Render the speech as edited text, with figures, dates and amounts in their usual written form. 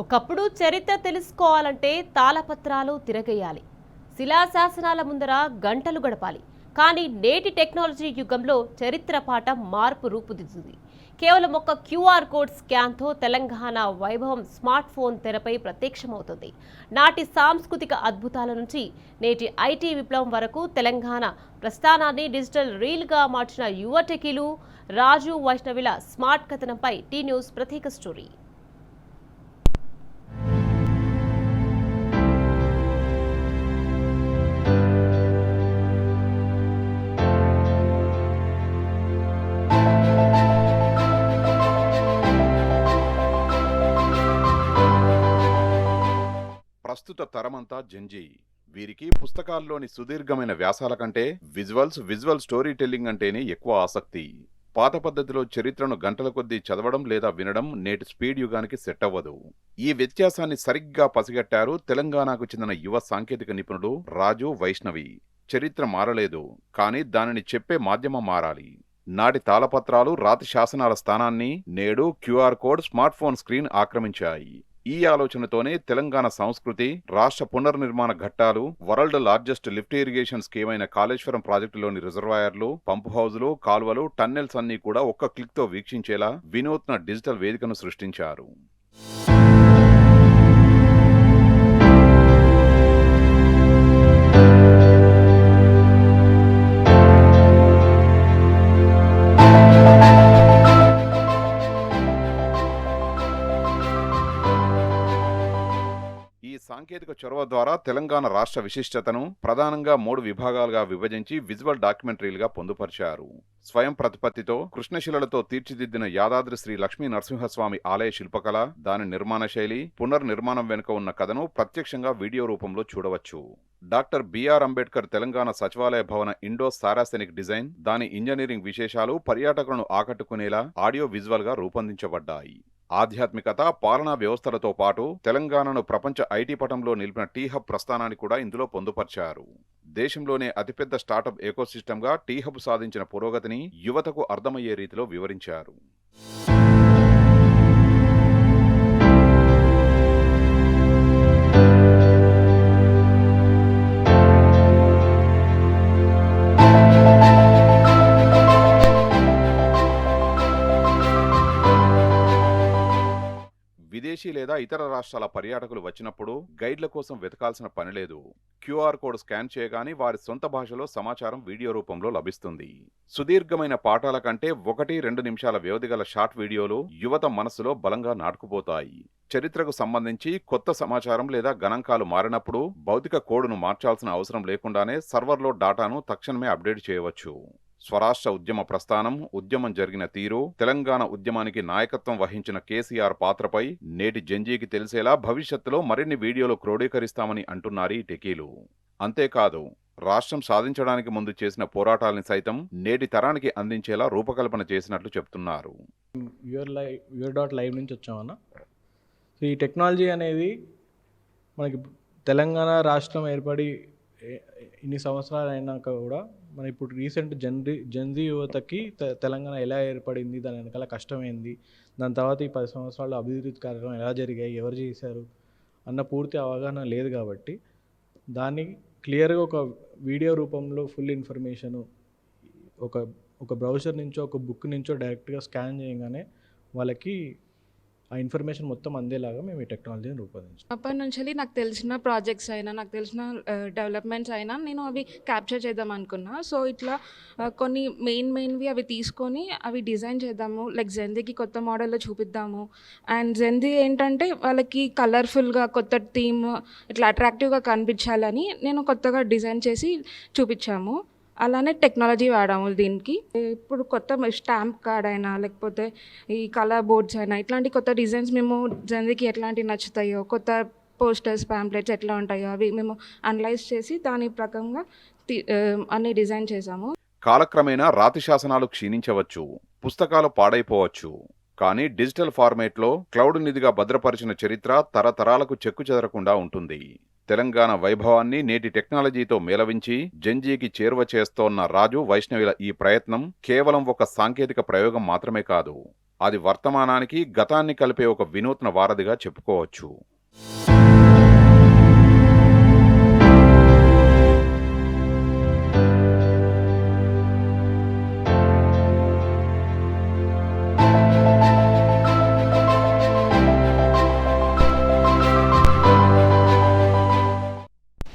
ఒకప్పుడు చరిత్ర తెలుసుకోవాలంటే తాళపత్రాలు తిరగేయాలి, శిలాశాసనాల ముందర గంటలు గడపాలి. కానీ నేటి టెక్నాలజీ యుగంలో చరిత్ర పాఠం మార్పు రూపుదిద్దుతుంది. కేవలం ఒక క్యూఆర్ కోడ్ స్కాన్తో తెలంగాణ వైభవం స్మార్ట్ ఫోన్ తెరపై ప్రత్యక్షమవుతుంది. నాటి సాంస్కృతిక అద్భుతాల నుంచి నేటి ఐటీ విప్లవం వరకు తెలంగాణ ప్రస్థానాన్ని డిజిటల్ రీల్గా మార్చిన యువ టెకీలు రాజు వైష్ణవిల స్మార్ట్ కథనంపై టీ న్యూస్ ప్రత్యేక స్టోరీ. ప్రస్తుత తరమంతా జెన్జీ. వీరికి పుస్తకాల్లోని సుదీర్ఘమైన వ్యాసాల కంటే విజువల్ స్టోరీ టెల్లింగ్ అంటేనే ఎక్కువ ఆసక్తి. పాత పద్ధతిలో చరిత్రను గంటల కొద్దీ చదవడం లేదా వినడం నేటి స్పీడ్ యుగానికి సెట్ అవ్వదు. ఈ వ్యత్యాసాన్ని సరిగ్గా పసిగట్టారు తెలంగాణకు చెందిన యువ సాంకేతిక నిపుణుడు రాజు వైష్ణవి. చరిత్ర మారలేదు, కానీ దానిని చెప్పే మాధ్యమం మారాలి. నాటి తాళపత్రాలు, రాతి శాసనాల స్థానాన్ని నేడు QR code, smart phone screen ఆక్రమించాయి. ఈ ఆలోచనతోనే తెలంగాణ సంస్కృతి, రాష్ట్ర పునర్నిర్మాణ ఘట్టాలు, world largest lift irrigation scheme అయిన కాళేశ్వరం ప్రాజెక్టులోని రిజర్వాయర్లు, పంపు హౌజులు, కాలువలు, టన్నెల్స్ అన్నీ కూడా ఒక్క క్లిక్తో వీక్షించేలా వినూత్న డిజిటల్ వేదికను సృష్టించారు. సాంకేతిక చొరవ ద్వారా తెలంగాణ రాష్ట్ర విశిష్టతను ప్రధానంగా 3 విభాగాలుగా విభజించి విజువల్ డాక్యుమెంటరీలుగా పొందుపరిచారు. స్వయం ప్రతిపత్తితో కృష్ణశిలలతో తీర్చిదిద్దిన యాదాద్రి శ్రీ లక్ష్మీ నరసింహస్వామి ఆలయ శిల్పకళ, దాని నిర్మాణ శైలి, పునర్నిర్మాణం వెనుక ఉన్న కథను ప్రత్యక్షంగా వీడియో రూపంలో చూడవచ్చు. డాక్టర్ బిఆర్ అంబేద్కర్ తెలంగాణ సచివాలయ భవన ఇండో సారాసెనిక్ డిజైన్, దాని ఇంజనీరింగ్ విశేషాలు పర్యాటకులను ఆకట్టుకునేలా ఆడియో విజువల్ గా రూపొందించబడ్డాయి. ఆధ్యాత్మికత, పాలనా వ్యవస్థలతో పాటు తెలంగాణను ప్రపంచ ఐటీ పటంలో నిలిపిన టీ హబ్ ప్రస్థానాన్ని కూడా ఇందులో పొందుపరిచారు. దేశంలోనే అతిపెద్ద స్టార్టప్ ఎకోసిస్టమ్గా టీ హబ్ సాధించిన పురోగతిని యువతకు అర్థమయ్యే రీతిలో వివరించారు. విదేశీ లేదా ఇతర రాష్ట్రాల పర్యాటకులు వచ్చినప్పుడు గైడ్ల కోసం వెతకాల్సిన పని లేదు. క్యూఆర్ కోడ్ స్కాన్ చేయగానే వారి సొంత భాషలో సమాచారం వీడియో రూపంలో లభిస్తుంది. సుదీర్ఘమైన పాఠాల కంటే 1-2 నిమిషాల వ్యవధి గల షార్ట్ వీడియోలు యువత మనస్సులో బలంగా నాటుకుపోతాయి. చరిత్రకు సంబంధించి కొత్త సమాచారం లేదా గణాంకాలు మారినప్పుడు భౌతిక కోడ్ను మార్చాల్సిన అవసరం లేకుండానే సర్వర్లో డాటాను తక్షణమే అప్డేట్ చేయవచ్చు. స్వరాష్ట్ర ఉద్యమ ప్రస్థానం, ఉద్యమం జరిగిన తీరు, తెలంగాణ ఉద్యమానికి నాయకత్వం వహించిన కేసీఆర్ పాత్రపై నేటి జెన్జీకి తెలిసేలా భవిష్యత్తులో మరిన్ని వీడియోలు క్రోడీకరిస్తామని అంటున్నారు ఈ టెకీలు. అంతేకాదు, రాష్ట్రం సాధించడానికి ముందు చేసిన పోరాటాలని సైతం నేటి తరానికి అందించేలా రూపకల్పన చేసినట్లు చెప్తున్నారు. లైవ్ నుంచి వచ్చామన్న. ఈ టెక్నాలజీ అనేది మనకి తెలంగాణ రాష్ట్రం ఏర్పడి ఇన్ని సంవత్సరాలు అయినాక కూడా మన ఇప్పుడు రీసెంట్ జెన్జీ యువతకి తెలంగాణ ఎలా ఏర్పడింది, దాని వెనకాల కష్టమైంది, దాని తర్వాత ఈ 10 సంవత్సరాలు అభివృద్ధి కార్యక్రమం ఎలా జరిగాయి, ఎవరు చేశారు అన్న పూర్తి అవగాహన లేదు. కాబట్టి దాన్ని క్లియర్గా ఒక వీడియో రూపంలో ఫుల్ ఇన్ఫర్మేషను ఒక బ్రౌజర్ నుంచో ఒక బుక్ నుంచో డైరెక్ట్గా స్కాన్ చేయగానే వాళ్ళకి ఆ ఇన్ఫర్మేషన్ మొత్తం అందేలాగా మేము ఈ టెక్నాలజీని రూపొందించాం. అప్పటి నుంచి నాకు తెలిసిన ప్రాజెక్ట్స్ అయినా, నాకు తెలిసిన డెవలప్మెంట్స్ అయినా నేను అవి క్యాప్చర్ చేద్దాం అనుకున్నా. సో ఇట్లా కొన్ని మెయిన్వి అవి తీసుకొని అవి డిజైన్ చేద్దాము, లైక్ జెన్జీకి కొత్త మోడల్లో చూపిద్దాము. అండ్ జెన్జీ ఏంటంటే వాళ్ళకి కలర్ఫుల్గా కొత్త థీమ్ ఇట్లా అట్రాక్టివ్గా కనిపించాలని నేను కొత్తగా డిజైన్ చేసి చూపించాము. అలానే టెక్నాలజీ వాడాము దీనికి. ఇప్పుడు కొత్త స్టాంప్ కార్డ్ అయినా, లేకపోతే ఈ కలర్ బోర్డ్స్ అయినా, ఇట్లాంటి కొత్త డిజైన్స్ మేము జెన్జీకి ఎట్లాంటివి నచ్చుతాయో, కొత్త పోస్టర్స్, ప్యాంప్లెట్స్ ఎట్లా ఉంటాయో అవి మేము అనలైజ్ చేసి దాని ప్రకారంగా అన్ని డిజైన్ చేసాము. కాలక్రమేణా రాతి శాసనాలు క్షీణించవచ్చు, పుస్తకాలు పాడైపోవచ్చు, కానీ డిజిటల్ ఫార్మేట్లో క్లౌడ్ నిధిగా భద్రపరిచిన చరిత్ర తరతరాలకు చెక్కుచెదరకుండా ఉంటుంది. తెలంగాణ వైభవాన్ని నేటి టెక్నాలజీతో మేళవించి జెన్జీకి చేరువ చేస్తోన్న రాజు వైష్ణవిల ఈ ప్రయత్నం కేవలం ఒక సాంకేతిక ప్రయోగం మాత్రమే కాదు, అది వర్తమానానికి గతాన్ని కలిపే ఒక వినూత్న వారధిగా చెప్పుకోవచ్చు.